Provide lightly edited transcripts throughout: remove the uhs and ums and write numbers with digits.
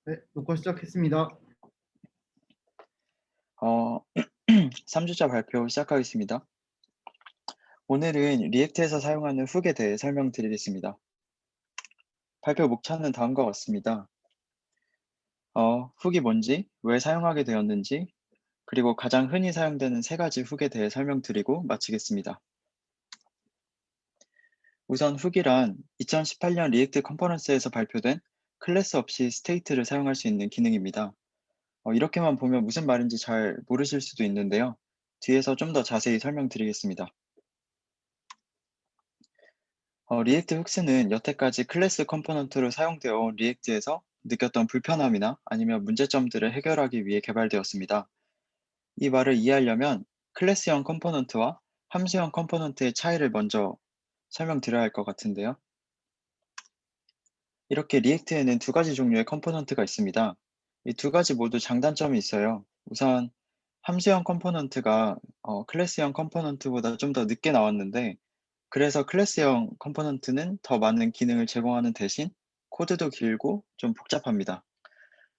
네, 녹화 시작했습니다. 3주차 발표 시작하겠습니다. 오늘은 리액트에서 사용하는 훅에 대해 설명드리겠습니다. 발표 목차는 다음과 같습니다. 훅이 뭔지, 왜 사용하게 되었는지, 그리고 가장 흔히 사용되는 세 가지 훅에 대해 설명드리고 마치겠습니다. 우선 훅이란 2018년 리액트 컨퍼런스에서 발표된 클래스 없이 스테이트를 사용할 수 있는 기능입니다. 이렇게만 보면 무슨 말인지 잘 모르실 수도 있는데요. 뒤에서 좀 더 자세히 설명드리겠습니다. 리액트 훅스는 여태까지 클래스 컴포넌트로 사용되어 온 리액트에서 느꼈던 불편함이나 아니면 문제점들을 해결하기 위해 개발되었습니다. 이 말을 이해하려면 클래스형 컴포넌트와 함수형 컴포넌트의 차이를 먼저 설명드려야 할 것 같은데요. 이렇게 리액트에는 두 가지 종류의 컴포넌트가 있습니다. 이 두 가지 모두 장단점이 있어요. 우선 함수형 컴포넌트가 클래스형 컴포넌트보다 좀 더 늦게 나왔는데, 그래서 클래스형 컴포넌트는 더 많은 기능을 제공하는 대신 코드도 길고 좀 복잡합니다.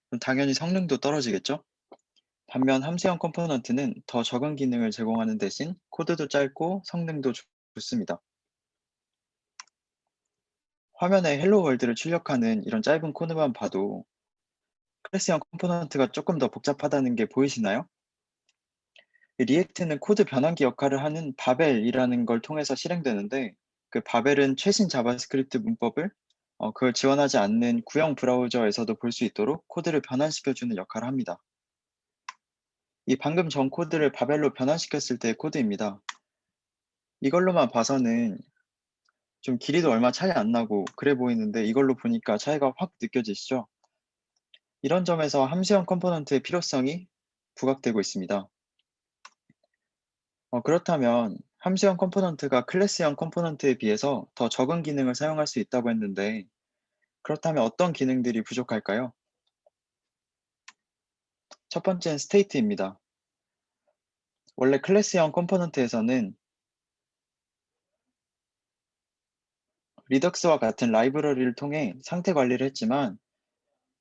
그럼 당연히 성능도 떨어지겠죠? 반면 함수형 컴포넌트는 더 적은 기능을 제공하는 대신 코드도 짧고 성능도 좋습니다. 화면에 헬로 월드를 출력하는 이런 짧은 코드만 봐도 클래스형 컴포넌트가 조금 더 복잡하다는 게 보이시나요? 리액트는 코드 변환기 역할을 하는 바벨이라는 걸 통해서 실행되는데, 그 바벨은 최신 자바스크립트 문법을 그걸 지원하지 않는 구형 브라우저에서도 볼 수 있도록 코드를 변환시켜주는 역할을 합니다. 이 방금 전 코드를 바벨로 변환시켰을 때의 코드입니다. 이걸로만 봐서는 좀 길이도 얼마 차이 안 나고 그래 보이는데, 이걸로 보니까 차이가 확 느껴지시죠? 이런 점에서 함수형 컴포넌트의 필요성이 부각되고 있습니다. 그렇다면 함수형 컴포넌트가 클래스형 컴포넌트에 비해서 더 적은 기능을 사용할 수 있다고 했는데, 그렇다면 어떤 기능들이 부족할까요? 첫 번째는 스테이트입니다. 원래 클래스형 컴포넌트에서는 리덕스와 같은 라이브러리를 통해 상태 관리를 했지만,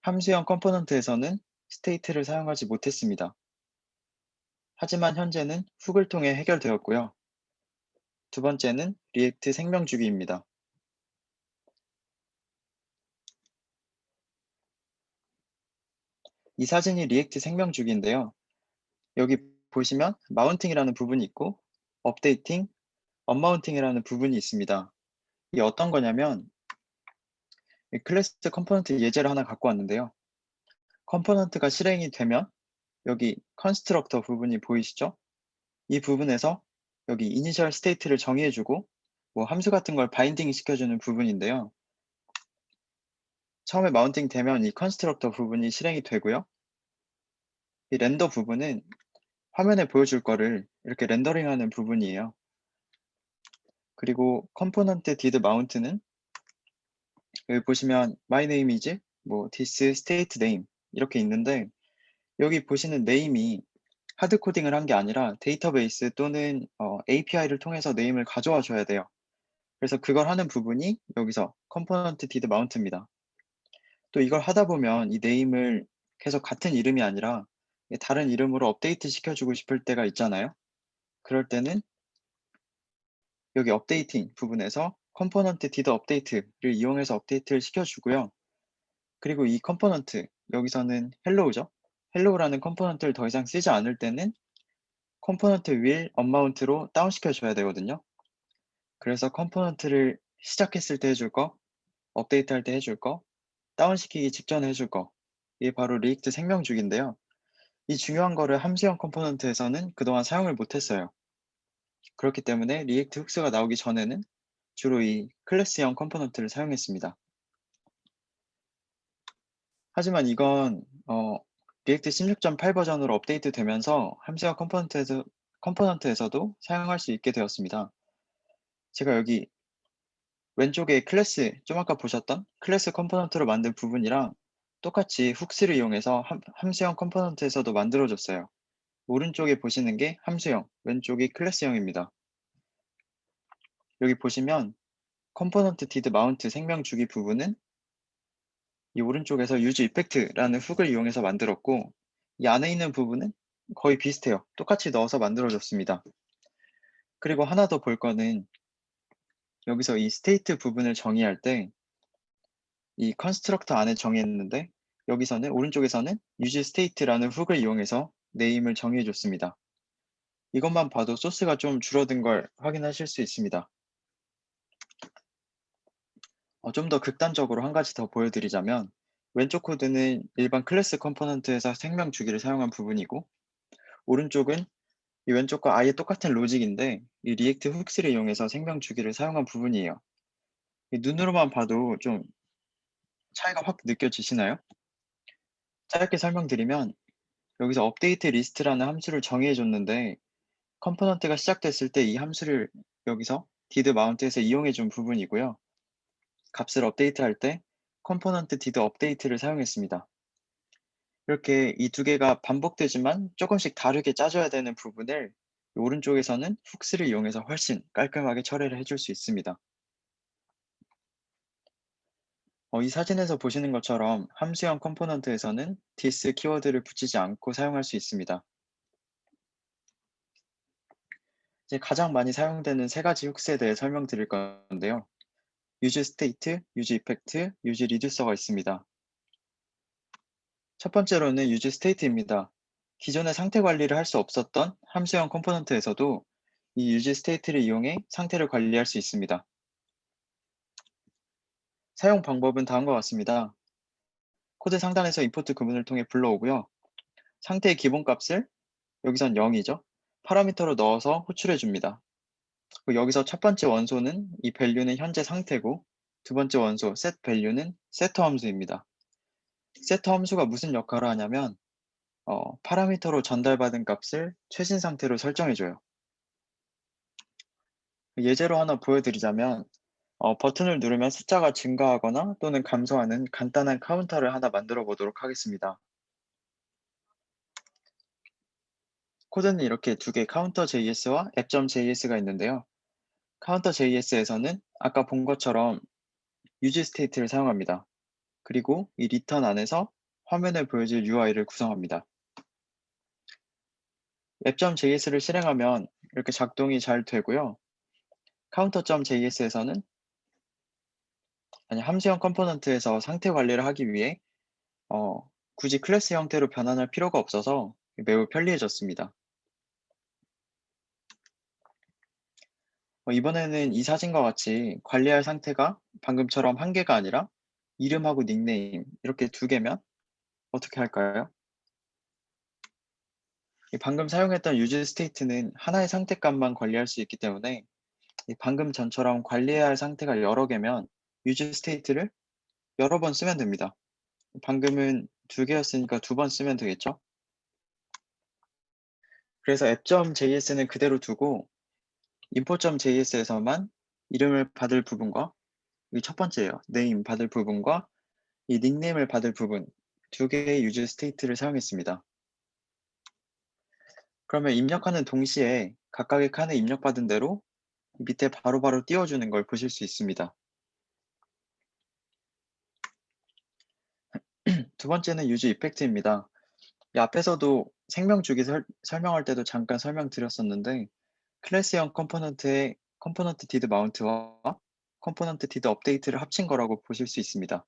함수형 컴포넌트에서는 스테이트를 사용하지 못했습니다. 하지만 현재는 훅을 통해 해결되었고요. 두 번째는 리액트 생명주기입니다. 이 사진이 리액트 생명주기인데요. 여기 보시면 마운팅이라는 부분이 있고 업데이팅, 언마운팅이라는 부분이 있습니다. 이게 어떤 거냐면, 이 클래스 컴포넌트 예제를 하나 갖고 왔는데요. 컴포넌트가 실행이 되면 여기 컨스트럭터 부분이 보이시죠? 이 부분에서 여기 이니셜 스테이트를 정의해주고 뭐 함수 같은 걸 바인딩 시켜주는 부분인데요. 처음에 마운팅 되면 이 컨스트럭터 부분이 실행이 되고요. 이 렌더 부분은 화면에 보여줄 거를 이렇게 렌더링하는 부분이에요. 그리고 컴포넌트 did mount는 여기 보시면 my name is 뭐 this state name 이렇게 있는데, 여기 보시는 네임이 하드 코딩을 한 게 아니라 데이터베이스 또는 API를 통해서 네임을 가져와 줘야 돼요. 그래서 그걸 하는 부분이 여기서 컴포넌트 did mount입니다. 또 이걸 하다 보면 이 네임을 계속 같은 이름이 아니라 다른 이름으로 업데이트 시켜주고 싶을 때가 있잖아요. 그럴 때는 여기 업데이팅 부분에서 컴포넌트 did update를 이용해서 업데이트를 시켜주고요. 그리고 이 컴포넌트, 여기서는 헬로우죠. 헬로우라는 컴포넌트를 더 이상 쓰지 않을 때는 컴포넌트 will unmount로 다운 시켜줘야 되거든요. 그래서 컴포넌트를 시작했을 때 해줄 거, 업데이트 할 때 해줄 거, 다운시키기 직전에 해줄 거, 이게 바로 리액트 생명주기인데요. 이 중요한 거를 함수형 컴포넌트에서는 그동안 사용을 못했어요. 그렇기 때문에 리액트 훅스가 나오기 전에는 주로 이 클래스형 컴포넌트를 사용했습니다. 하지만 이건 리액트 16.8 버전으로 업데이트 되면서 함수형 컴포넌트에서도 사용할 수 있게 되었습니다. 제가 여기 왼쪽에 클래스, 좀 아까 보셨던 클래스 컴포넌트로 만든 부분이랑 똑같이 훅스를 이용해서 함수형 컴포넌트에서도 만들어줬어요. 오른쪽에 보시는 게 함수형, 왼쪽이 클래스형입니다. 여기 보시면 컴포넌트 did mount 생명주기 부분은 이 오른쪽에서 use effect라는 훅을 이용해서 만들었고, 이 안에 있는 부분은 거의 비슷해요. 똑같이 넣어서 만들어줬습니다. 그리고 하나 더 볼 거는 여기서 이 state 부분을 정의할 때 이 constructor 안에 정의했는데 여기서는 오른쪽에서는 use state라는 훅을 이용해서 name을 정의해 줬습니다. 이것만 봐도 소스가 좀 줄어든 걸 확인하실 수 있습니다. 좀 더 극단적으로 한 가지 더 보여드리자면 왼쪽 코드는 일반 클래스 컴포넌트에서 생명 주기를 사용한 부분이고 오른쪽은 이 왼쪽과 아예 똑같은 로직인데 이 리액트 훅스를 이용해서 생명 주기를 사용한 부분이에요. 눈으로만 봐도 좀 차이가 확 느껴지시나요? 짧게 설명드리면 여기서 업데이트 리스트라는 함수를 정의해 줬는데 컴포넌트가 시작됐을 때 이 함수를 여기서 did mount에서 이용해 준 부분이고요. 값을 업데이트할 때 컴포넌트 did update를 사용했습니다. 이렇게 이 두 개가 반복되지만 조금씩 다르게 짜줘야 되는 부분을 오른쪽에서는 훅스를 이용해서 훨씬 깔끔하게 처리를 해줄 수 있습니다. 이 사진에서 보시는 것처럼 함수형 컴포넌트에서는 this 키워드를 붙이지 않고 사용할 수 있습니다. 이제 가장 많이 사용되는 세 가지 훅스에 대해 설명드릴 건데요. use state, use effect, use reducer가 있습니다. 첫 번째로는 use state입니다. 기존에 상태 관리를 할 수 없었던 함수형 컴포넌트에서도 이 use state를 이용해 상태를 관리할 수 있습니다. 사용 방법은 다음과 같습니다. 코드 상단에서 import 구문을 통해 불러오고요. 상태의 기본값을 여기선 0이죠. 파라미터로 넣어서 호출해 줍니다. 여기서 첫 번째 원소는 이 value는 현재 상태고 두 번째 원소 set value는 setter 함수입니다. setter 함수가 무슨 역할을 하냐면 파라미터로 전달받은 값을 최신 상태로 설정해줘요. 예제로 하나 보여드리자면 버튼을 누르면 숫자가 증가하거나 또는 감소하는 간단한 카운터를 하나 만들어 보도록 하겠습니다. 코드는 이렇게 두 개 counter.js와 app.js가 있는데요. counter.js에서는 아까 본 것처럼 use state를 사용합니다. 그리고 이 return 안에서 화면에 보여질 UI를 구성합니다. app.js를 실행하면 이렇게 작동이 잘 되고요. counter.js에서는 함수형 컴포넌트에서 상태 관리를 하기 위해 굳이 클래스 형태로 변환할 필요가 없어서 매우 편리해졌습니다. 이번에는 이 사진과 같이 관리할 상태가 방금처럼 한 개가 아니라 이름하고 닉네임 이렇게 두 개면 어떻게 할까요? 방금 사용했던 use state는 하나의 상태값만 관리할 수 있기 때문에 방금 전처럼 관리해야 할 상태가 여러 개면 use state를 여러 번 쓰면 됩니다. 방금은 두 개였으니까 두 번 쓰면 되겠죠? 그래서 app.js는 그대로 두고 import.js에서만 이름을 받을 부분과 이 첫 번째예요. name 받을 부분과 이 닉네임을 받을 부분 두 개의 use state를 사용했습니다. 그러면 입력하는 동시에 각각의 칸에 입력받은 대로 밑에 바로바로 띄워주는 걸 보실 수 있습니다. 두 번째는 use effect입니다. 이 앞에서도 생명 주기 설명할 때도 잠깐 설명드렸었는데 클래스형 컴포넌트의 컴포넌트 did mount와 컴포넌트 did update를 합친 거라고 보실 수 있습니다.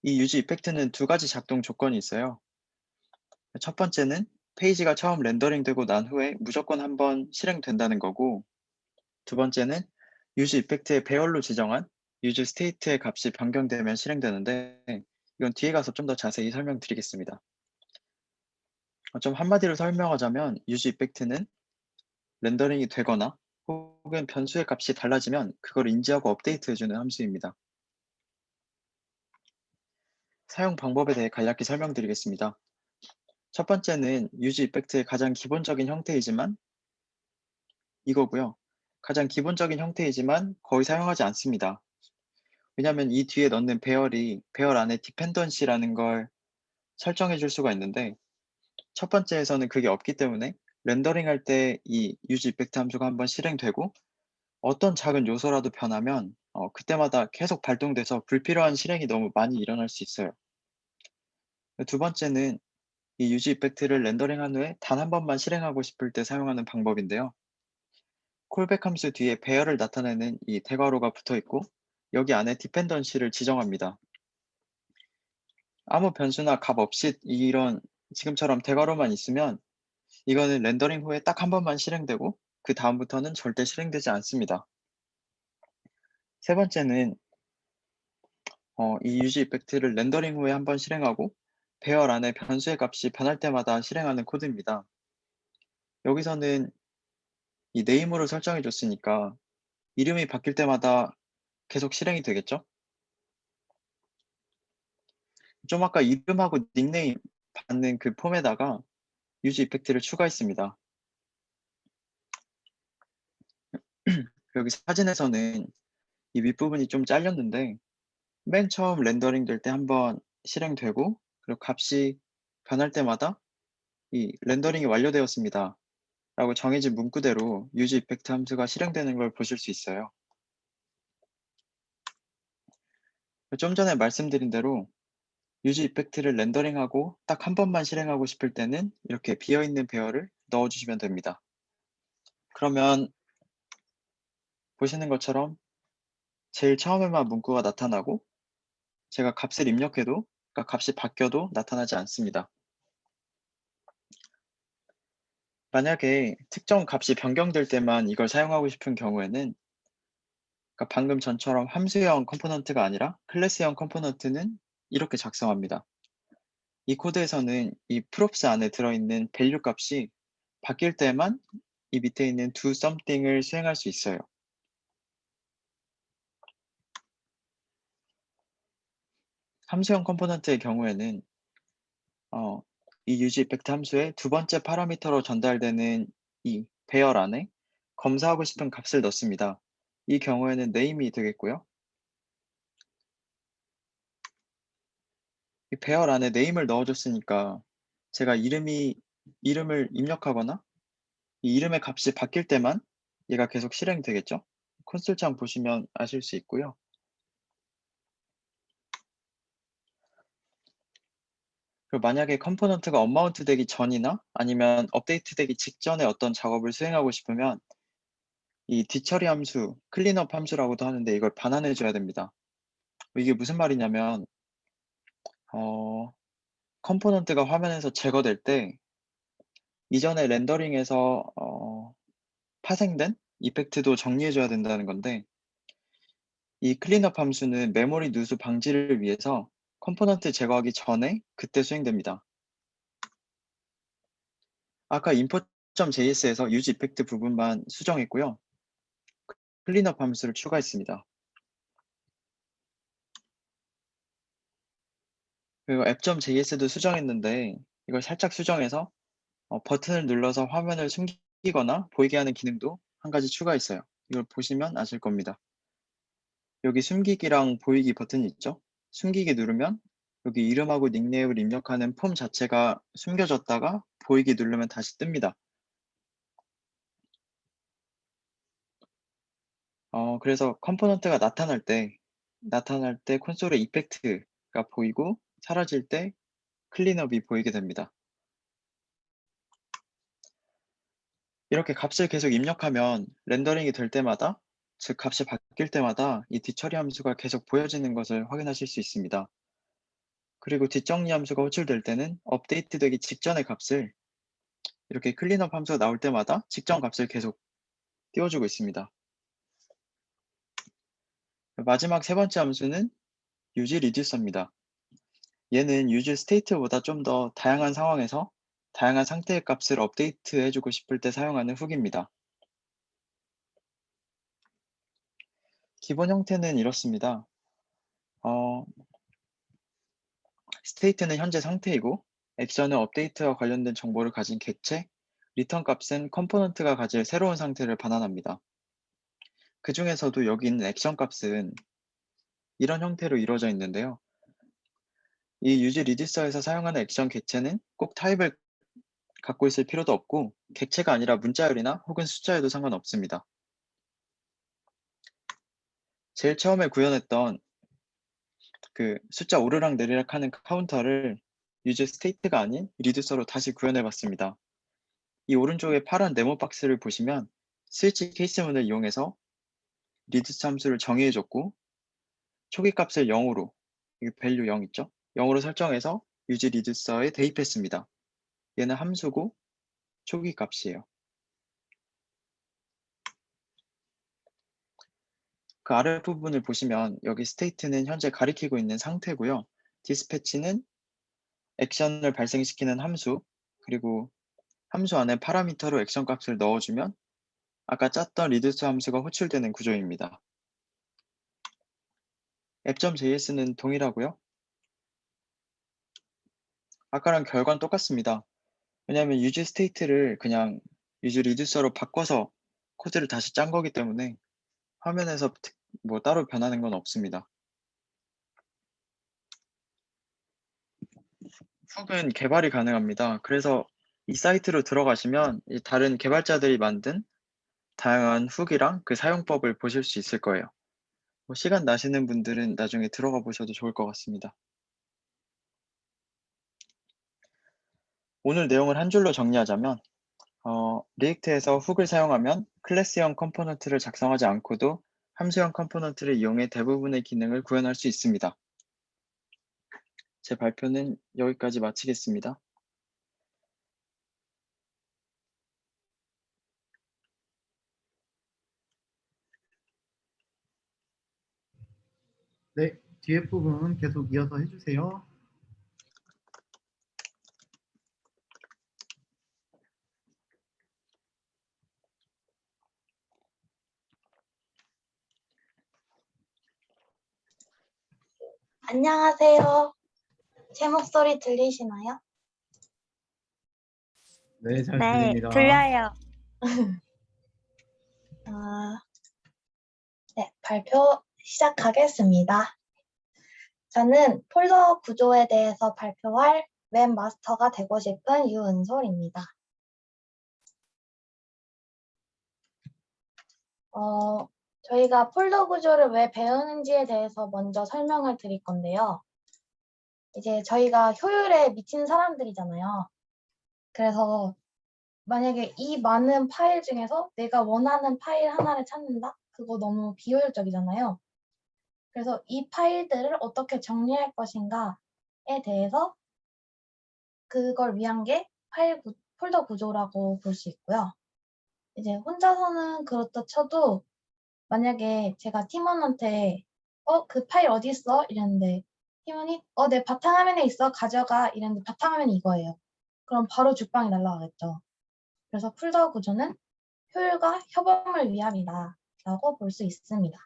이 use effect는 두 가지 작동 조건이 있어요. 첫 번째는 페이지가 처음 렌더링되고 난 후에 무조건 한번 실행된다는 거고 두 번째는 use effect의 배열로 지정한 use state의 값이 변경되면 실행되는데 이건 뒤에 가서 좀 더 자세히 설명드리겠습니다. 좀 한마디로 설명하자면 use effect는 렌더링이 되거나 혹은 변수의 값이 달라지면 그걸 인지하고 업데이트해주는 함수입니다. 사용 방법에 대해 간략히 설명드리겠습니다. 첫 번째는 use effect의 가장 기본적인 형태이지만 이거고요. 가장 기본적인 형태이지만 거의 사용하지 않습니다. 왜냐하면 이 뒤에 넣는 배열이 배열 안에 dependency라는 걸 설정해 줄 수가 있는데 첫 번째에서는 그게 없기 때문에 렌더링 할 때 이 use effect 함수가 한번 실행되고 어떤 작은 요소라도 변하면 그때마다 계속 발동돼서 불필요한 실행이 너무 많이 일어날 수 있어요. 두 번째는 이 유지 이펙트를 렌더링한 후에 단 한 번만 실행하고 싶을 때 사용하는 방법인데요. 콜백 함수 뒤에 배열을 나타내는 이 대괄호가 붙어 있고 여기 안에 디펜던시를 지정합니다. 아무 변수나 값 없이 이런 지금처럼 대괄호만 있으면 이거는 렌더링 후에 딱 한 번만 실행되고 그 다음부터는 절대 실행되지 않습니다. 세 번째는 이 유지 이펙트를 렌더링 후에 한 번 실행하고 배열 안에 변수의 값이 변할 때마다 실행하는 코드입니다. 여기서는 이 네임으로 설정해 줬으니까 이름이 바뀔 때마다 계속 실행이 되겠죠? 좀 아까 이름하고 닉네임 받는 그 폼에다가 유지 이펙트를 추가했습니다. 여기 사진에서는 이 윗부분이 좀 잘렸는데 맨 처음 렌더링 될 때 한번 실행되고 그리고 값이 변할 때마다 이 렌더링이 완료되었습니다 라고 정해진 문구대로 유지 이펙트 함수가 실행되는 걸 보실 수 있어요. 좀 전에 말씀드린 대로 유지 이펙트를 렌더링하고 딱 한 번만 실행하고 싶을 때는 이렇게 비어있는 배열을 넣어주시면 됩니다. 그러면 보시는 것처럼 제일 처음에만 문구가 나타나고 제가 값을 입력해도 그러니까 값이 바뀌어도 나타나지 않습니다. 만약에 특정 값이 변경될 때만 이걸 사용하고 싶은 경우에는 그러니까 방금 전처럼 함수형 컴포넌트가 아니라 클래스형 컴포넌트는 이렇게 작성합니다. 이 코드에서는 이 props 안에 들어있는 value 값이 바뀔 때만 이 밑에 있는 do something을 수행할 수 있어요. 함수형 컴포넌트의 경우에는 이 use effect 함수의 두 번째 파라미터로 전달되는 이 배열 안에 검사하고 싶은 값을 넣습니다. 이 경우에는 name이 되겠고요. 이 배열 안에 name을 넣어줬으니까 제가 이름을 입력하거나 이 이름의 값이 바뀔 때만 얘가 계속 실행되겠죠. 콘솔 창 보시면 아실 수 있고요. 그리고 만약에 컴포넌트가 언마운트 되기 전이나 아니면 업데이트 되기 직전에 어떤 작업을 수행하고 싶으면 이 뒤처리 함수, 클린업 함수라고도 하는데 이걸 반환해 줘야 됩니다. 이게 무슨 말이냐면 어 컴포넌트가 화면에서 제거될 때 이전에 렌더링에서 파생된 이펙트도 정리해 줘야 된다는 건데 이 클린업 함수는 메모리 누수 방지를 위해서 컴포넌트 제거하기 전에 그때 수행됩니다. 아까 import.js에서 use effect 부분만 수정했고요. 클린업 함수를 추가했습니다. 그리고 app.js도 수정했는데 이걸 살짝 수정해서 버튼을 눌러서 화면을 숨기거나 보이게 하는 기능도 한 가지 추가했어요. 이걸 보시면 아실 겁니다. 여기 숨기기랑 보이기 버튼이 있죠? 숨기기 누르면 여기 이름하고 닉네임을 입력하는 폼 자체가 숨겨졌다가 보이기 누르면 다시 뜹니다. 그래서 컴포넌트가 나타날 때 콘솔에 이펙트가 보이고 사라질 때 클린업이 보이게 됩니다. 이렇게 값을 계속 입력하면 렌더링이 될 때마다 즉 값이 바뀔 때마다 이 뒤처리 함수가 계속 보여지는 것을 확인하실 수 있습니다. 그리고 뒷정리 함수가 호출될 때는 업데이트 되기 직전의 값을 이렇게 클린업 함수가 나올 때마다 직전 값을 계속 띄워주고 있습니다. 마지막 세 번째 함수는 use reducer입니다. 얘는 use state보다 좀 더 다양한 상황에서 다양한 상태의 값을 업데이트 해주고 싶을 때 사용하는 훅입니다. 기본 형태는 이렇습니다. state는 현재 상태이고 액션은 업데이트와 관련된 정보를 가진 객체, return 값은 컴포넌트가 가질 새로운 상태를 반환합니다. 그 중에서도 여기 있는 액션 값은 이런 형태로 이루어져 있는데요. 이 use reducer에서 사용하는 액션 객체는 꼭 타입을 갖고 있을 필요도 없고 객체가 아니라 문자열이나 혹은 숫자여도 상관없습니다. 제일 처음에 구현했던 그 숫자 오르락 내리락 하는 카운터를 유저 스테이트가 아닌 리듀서로 다시 구현해 봤습니다. 이 오른쪽에 파란 네모 박스를 보시면 스위치 케이스문을 이용해서 리듀스 함수를 정의해 줬고 초기 값을 0으로, 이 value 0 있죠? 0으로 설정해서 유지 리듀서에 대입했습니다. 얘는 함수고 초기 값이에요. 그 아랫부분을 보시면 여기 스테이트는 현재 가리키고 있는 상태고요. 디스패치는 액션을 발생시키는 함수, 그리고 함수 안에 파라미터로 액션 값을 넣어주면 아까 짰던 리듀스 함수가 호출되는 구조입니다. app.js는 동일하고요. 아까랑 결과는 똑같습니다. 왜냐하면 유지 스테이트를 그냥 유지 리듀서로 바꿔서 코드를 다시 짠 거기 때문에 화면에서 뭐 따로 변하는 건 없습니다. 훅은 개발이 가능합니다. 그래서 이 사이트로 들어가시면 이 다른 개발자들이 만든 다양한 훅이랑 그 사용법을 보실 수 있을 거예요. 뭐 시간 나시는 분들은 나중에 들어가 보셔도 좋을 것 같습니다. 오늘 내용을 한 줄로 정리하자면 리액트에서 훅을 사용하면 클래스형 컴포넌트를 작성하지 않고도 함수형 컴포넌트를 이용해 대부분의 기능을 구현할 수 있습니다. 제 발표는 여기까지 마치겠습니다. 네, 뒤에 부분 계속 이어서 해주세요. 안녕하세요. 제 목소리 들리시나요? 네, 잘 네, 들립니다. 들려요. 네, 발표 시작하겠습니다. 저는 폴더 구조에 대해서 발표할 웹마스터가 되고 싶은 유은솔입니다. 저희가 폴더 구조를 왜 배우는지에 대해서 먼저 설명을 드릴 건데요. 이제 저희가 효율에 미친 사람들이잖아요. 그래서 만약에 이 많은 파일 중에서 내가 원하는 파일 하나를 찾는다? 그거 너무 비효율적이잖아요. 그래서 이 파일들을 어떻게 정리할 것인가에 대해서 그걸 위한 게 폴더 구조라고 볼 수 있고요. 이제 혼자서는 그렇다 쳐도 만약에 제가 팀원한테 그 파일 어디 있어? 이랬는데 팀원이 내 바탕화면에 있어. 가져가. 이랬는데 바탕화면이 이거예요. 그럼 바로 죽방이 날라가겠죠. 그래서 폴더 구조는 효율과 협업을 위함이다 라고 볼 수 있습니다.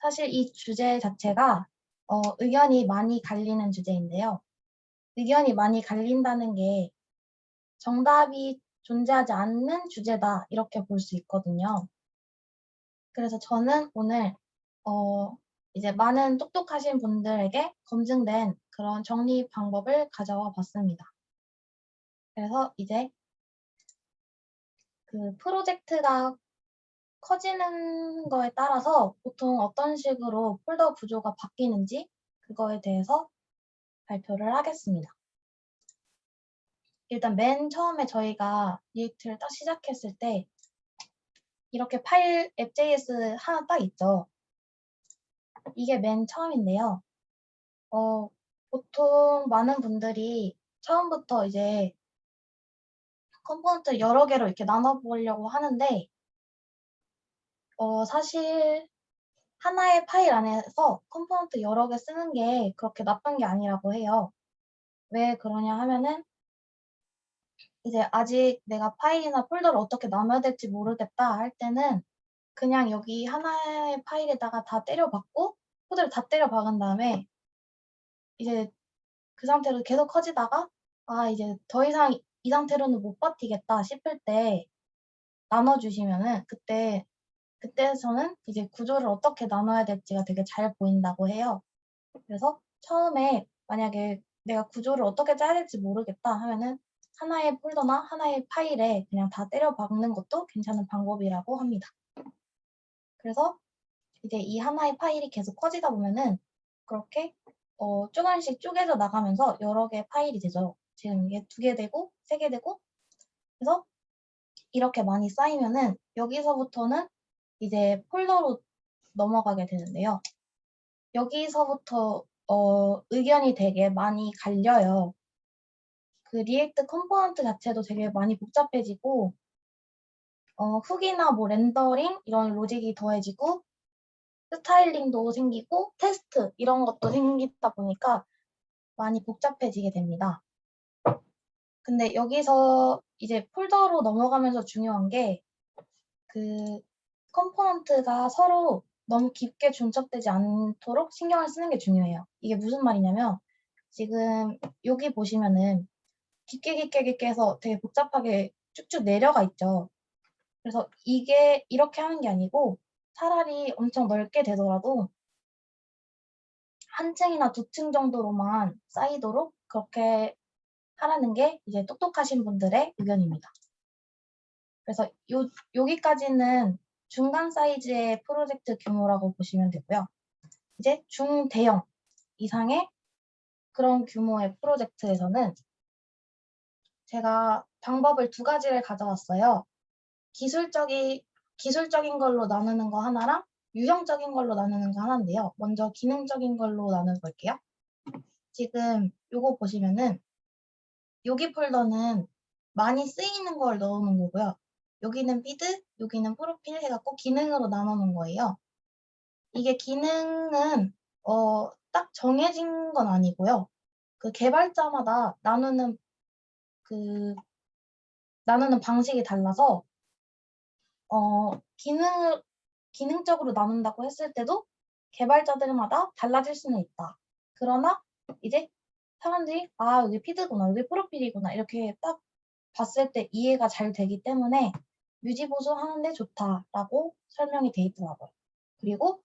사실 이 주제 자체가 의견이 많이 갈리는 주제인데요. 의견이 많이 갈린다는 게 정답이 존재하지 않는 주제다 이렇게 볼 수 있거든요. 그래서 저는 오늘 이제 많은 똑똑하신 분들에게 검증된 그런 정리 방법을 가져와 봤습니다. 그래서 이제 그 프로젝트가 커지는 거에 따라서 보통 어떤 식으로 폴더 구조가 바뀌는지 그거에 대해서 발표를 하겠습니다. 일단 맨 처음에 저희가 리액트를 딱 시작했을 때 이렇게 파일 app.js 하나 딱 있죠. 이게 맨 처음인데요. 보통 많은 분들이 처음부터 이제 컴포넌트 여러 개로 이렇게 나눠보려고 하는데 사실 하나의 파일 안에서 컴포넌트 여러 개 쓰는 게 그렇게 나쁜 게 아니라고 해요. 왜 그러냐 하면은 이제 아직 내가 파일이나 폴더를 어떻게 나눠야 될지 모르겠다 할 때는 그냥 여기 하나의 파일에다가 다 때려 박고 코드를 다 때려 박은 다음에 이제 그 상태로 계속 커지다가 이제 더 이상 이 상태로는 못 버티겠다 싶을 때 나눠주시면은 그때서는 이제 구조를 어떻게 나눠야 될지가 되게 잘 보인다고 해요. 그래서 처음에 만약에 내가 구조를 어떻게 짜야 될지 모르겠다 하면은 하나의 폴더나 하나의 파일에 그냥 다 때려 박는 것도 괜찮은 방법이라고 합니다. 그래서 이제 이 하나의 파일이 계속 커지다 보면은 그렇게 조금씩 쪼개져 나가면서 여러 개의 파일이 되죠. 지금 이게 2개 되고 3개 되고 그래서 이렇게 많이 쌓이면은 여기서부터는 이제 폴더로 넘어가게 되는데요. 여기서부터 의견이 되게 많이 갈려요. 그 리액트 컴포넌트 자체도 되게 많이 복잡해지고 훅이나 뭐 렌더링 이런 로직이 더해지고 스타일링도 생기고 테스트 이런 것도 생기다 보니까 많이 복잡해지게 됩니다. 근데 여기서 이제 폴더로 넘어가면서 중요한 게 그 컴포넌트가 서로 너무 깊게 중첩되지 않도록 신경을 쓰는 게 중요해요. 이게 무슨 말이냐면 지금 여기 보시면은 깊게 해서 되게 복잡하게 쭉쭉 내려가 있죠. 그래서 이게 이렇게 하는 게 아니고 차라리 엄청 넓게 되더라도 한 층이나 2층 정도로만 쌓이도록 그렇게 하라는 게 이제 똑똑하신 분들의 의견입니다. 그래서 여기까지는 중간 사이즈의 프로젝트 규모라고 보시면 되고요. 이제 중대형 이상의 그런 규모의 프로젝트에서는 제가 방법을 2가지를 가져왔어요. 기술적인 걸로 나누는 거 하나랑 유형적인 걸로 나누는 거 하나인데요. 먼저 기능적인 걸로 나눠볼게요. 지금 요거 보시면은 여기 폴더는 많이 쓰이는 걸 넣어놓은 거고요. 여기는 피드, 여기는 프로필 해갖고 기능으로 나눠놓은 거예요. 이게 기능은 딱 정해진 건 아니고요. 그 개발자마다 나누는 방식이 달라서 기능적으로 나눈다고 했을 때도 개발자들마다 달라질 수는 있다. 그러나 이제 사람들이 여기 피드구나, 여기 프로필이구나 이렇게 딱 봤을 때 이해가 잘 되기 때문에 유지보수 하는데 좋다라고 설명이 돼 있더라고요. 그리고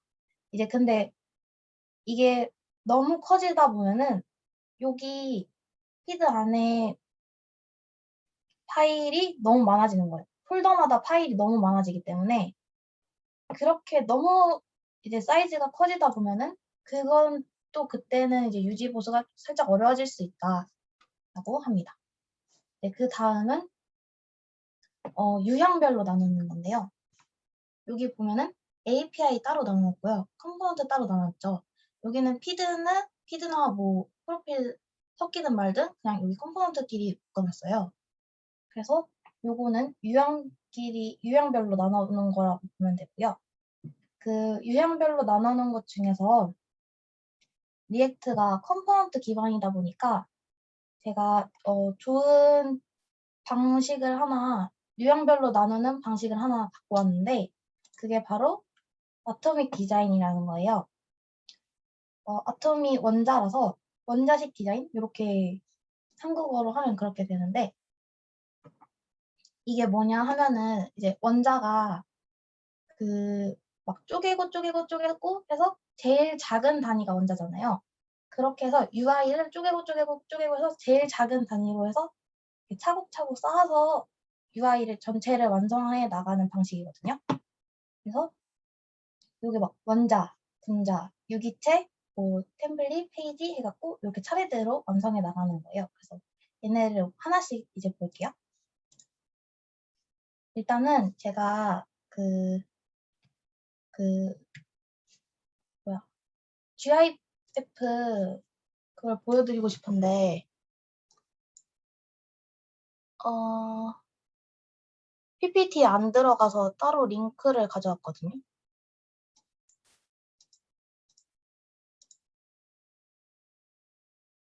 이제 근데 이게 너무 커지다 보면은 여기 피드 안에 파일이 너무 많아지는 거예요. 폴더마다 파일이 너무 많아지기 때문에 그렇게 너무 이제 사이즈가 커지다 보면은 그건 또 그때는 이제 유지 보수가 살짝 어려워질 수 있다라고 합니다. 네, 그 다음은 유형별로 나누는 건데요. 여기 보면은 API 따로 나눴고요. 컴포넌트 따로 나눴죠. 여기는 피드나 뭐 프로필 섞이든 말든 그냥 여기 컴포넌트끼리 묶어놨어요. 그래서 요거는 유형별로 나누는 거라고 보면 되고요. 그 유형별로 나누는 것 중에서 리액트가 컴포넌트 기반이다 보니까 제가 좋은 방식을 하나, 유형별로 나누는 방식을 하나 갖고 왔는데 그게 바로 아토믹 디자인이라는 거예요. 아토미 원자라서 원자식 디자인 이렇게 한국어로 하면 그렇게 되는데 이게 뭐냐 하면은 이제 원자가 막 쪼개고 해서 제일 작은 단위가 원자잖아요. 그렇게 해서 UI를 쪼개고 해서 제일 작은 단위로 해서 차곡차곡 쌓아서 UI를 전체를 완성해 나가는 방식이거든요. 그래서 여기 막 원자, 분자, 유기체, 뭐 템플릿, 페이지 해갖고 이렇게 차례대로 완성해 나가는 거예요. 그래서 얘네를 하나씩 이제 볼게요. 일단은 제가 GIF 그걸 보여드리고 싶은데 PPT 안 들어가서 따로 링크를 가져왔거든요.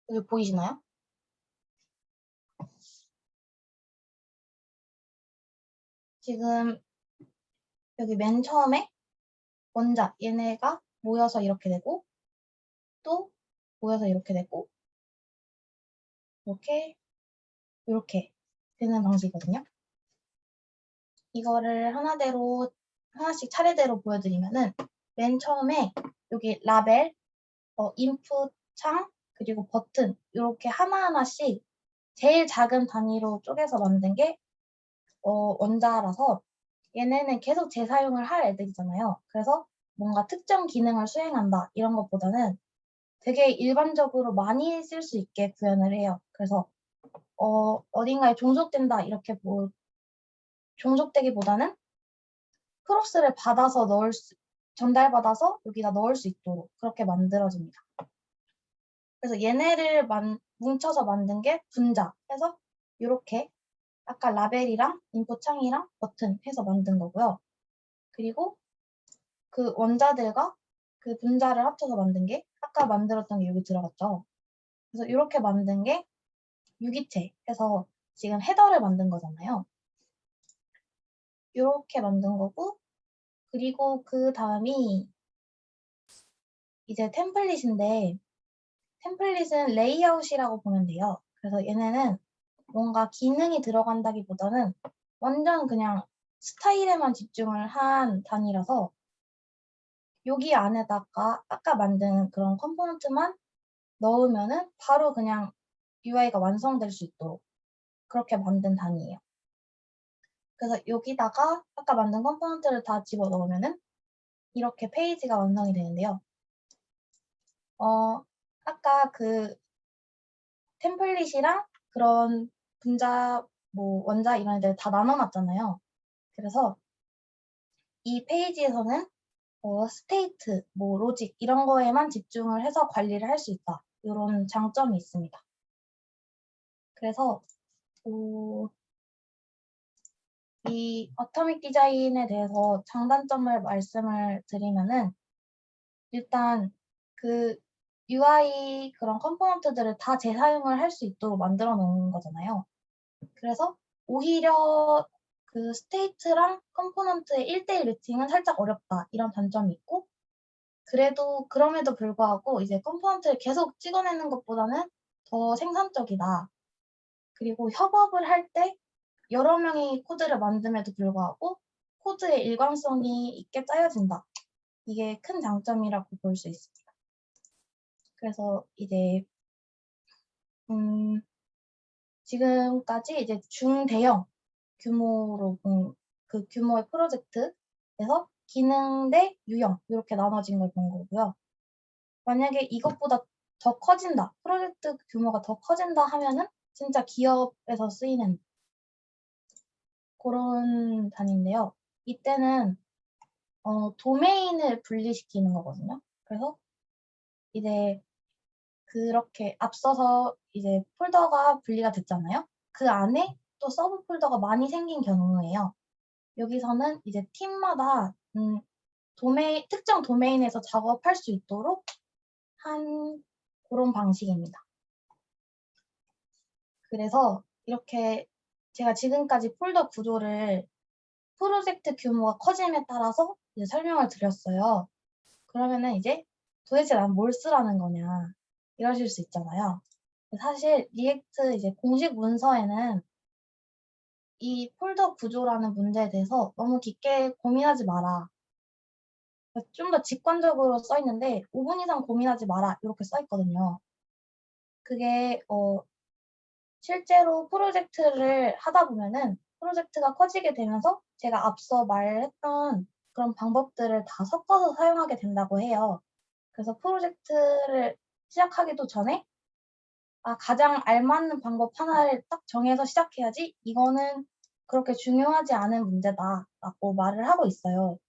여기 보이시나요? 지금 여기 맨 처음에 원자 얘네가 모여서 이렇게 되고 또 모여서 이렇게 되고 이렇게 되는 방식이거든요. 이거를 하나씩 차례대로 보여드리면은 맨 처음에 여기 라벨, 인풋 창, 그리고 버튼 이렇게 하나하나씩 제일 작은 단위로 쪼개서 만든 게 원자라서 얘네는 계속 재사용을 할 애들이잖아요. 그래서 뭔가 특정 기능을 수행한다 이런 것보다는 되게 일반적으로 많이 쓸 수 있게 구현을 해요. 그래서 어딘가에 종속된다 이렇게 종속되기보다는 크로스를 받아서 전달받아서 여기다 넣을 수 있도록 그렇게 만들어집니다. 그래서 얘네를 뭉쳐서 만든 게 분자 해서 이렇게 아까 라벨이랑 인풋 창이랑 버튼 해서 만든 거고요. 그리고 그 원자들과 그 분자를 합쳐서 만든 게 아까 만들었던 게 여기 들어갔죠. 그래서 이렇게 만든 게 유기체 해서 지금 헤더를 만든 거잖아요. 이렇게 만든 거고, 그리고 그 다음이 이제 템플릿인데, 템플릿은 레이아웃이라고 보면 돼요. 그래서 얘네는 뭔가 기능이 들어간다기보다는 완전 그냥 스타일에만 집중을 한 단위라서 여기 안에다가 아까 만든 그런 컴포넌트만 넣으면은 바로 그냥 UI가 완성될 수 있도록 그렇게 만든 단위예요. 그래서 여기다가 아까 만든 컴포넌트를 다 집어넣으면은 이렇게 페이지가 완성이 되는데요. 아까 그 템플릿이랑 그런 분자, 원자 이런 애들 다 나눠놨잖아요. 그래서 이 페이지에서는 스테이트, 로직 이런 거에만 집중을 해서 관리를 할 수 있다. 이런 장점이 있습니다. 그래서 이 어토믹 디자인에 대해서 장단점을 말씀을 드리면은 일단 그 UI 그런 컴포넌트들을 다 재사용을 할 수 있도록 만들어 놓은 거잖아요. 그래서 오히려 그 스테이트랑 컴포넌트의 1:1 매칭은 살짝 어렵다 이런 단점이 있고 그래도 그럼에도 불구하고 이제 컴포넌트를 계속 찍어내는 것보다는 더 생산적이다. 그리고 협업을 할 때 여러 명이 코드를 만듦에도 불구하고 코드의 일관성이 있게 짜여진다. 이게 큰 장점이라고 볼 수 있습니다. 그래서 이제 지금까지 이제 중대형 규모로 본 그 규모의 프로젝트에서 기능 대 유형 이렇게 나눠진 걸 본 거고요. 만약에 이것보다 더 커진다, 프로젝트 규모가 더 커진다 하면은 진짜 기업에서 쓰이는 그런 단위인데요. 이때는 도메인을 분리시키는 거거든요. 그래서 이제 그렇게 앞서서 이제 폴더가 분리가 됐잖아요. 그 안에 또 서브 폴더가 많이 생긴 경우예요. 여기서는 이제 팀마다 특정 도메인에서 작업할 수 있도록 한 그런 방식입니다. 그래서 이렇게 제가 지금까지 폴더 구조를 프로젝트 규모가 커짐에 따라서 이제 설명을 드렸어요. 그러면은 이제 도대체 난 뭘 쓰라는 거냐 이러실 수 있잖아요. 사실 리액트 이제 공식 문서에는 이 폴더 구조라는 문제에 대해서 너무 깊게 고민하지 마라. 좀 더 직관적으로 써 있는데 5분 이상 고민하지 마라 이렇게 써 있거든요. 그게 실제로 프로젝트를 하다 보면은 프로젝트가 커지게 되면서 제가 앞서 말했던 그런 방법들을 다 섞어서 사용하게 된다고 해요. 그래서 프로젝트를 시작하기도 전에 가장 알맞는 방법 하나를 딱 정해서 시작해야지 이거는 그렇게 중요하지 않은 문제다라고 말을 하고 있어요.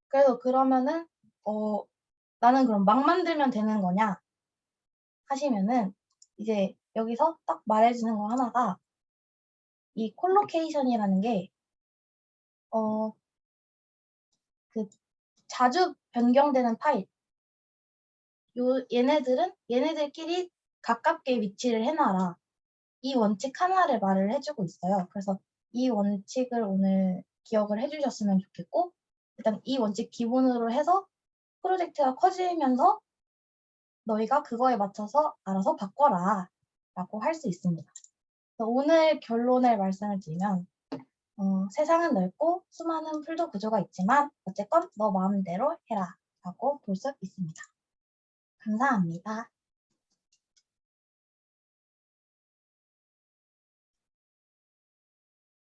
그래서 그러면은 나는 그럼 막 만들면 되는 거냐 하시면은 이제 여기서 딱 말해주는 거 하나가 이 콜로케이션이라는 게 그 자주 변경되는 파일 얘네들끼리 가깝게 위치를 해놔라. 이 원칙 하나를 말을 해주고 있어요. 그래서 이 원칙을 오늘 기억을 해주셨으면 좋겠고 일단 이 원칙 기본으로 해서 프로젝트가 커지면서 너희가 그거에 맞춰서 알아서 바꿔라 라고 할 수 있습니다. 오늘 결론을 말씀을 드리면 세상은 넓고 수많은 풀도 구조가 있지만 어쨌건 너 마음대로 해라 라고 볼 수 있습니다. 감사합니다.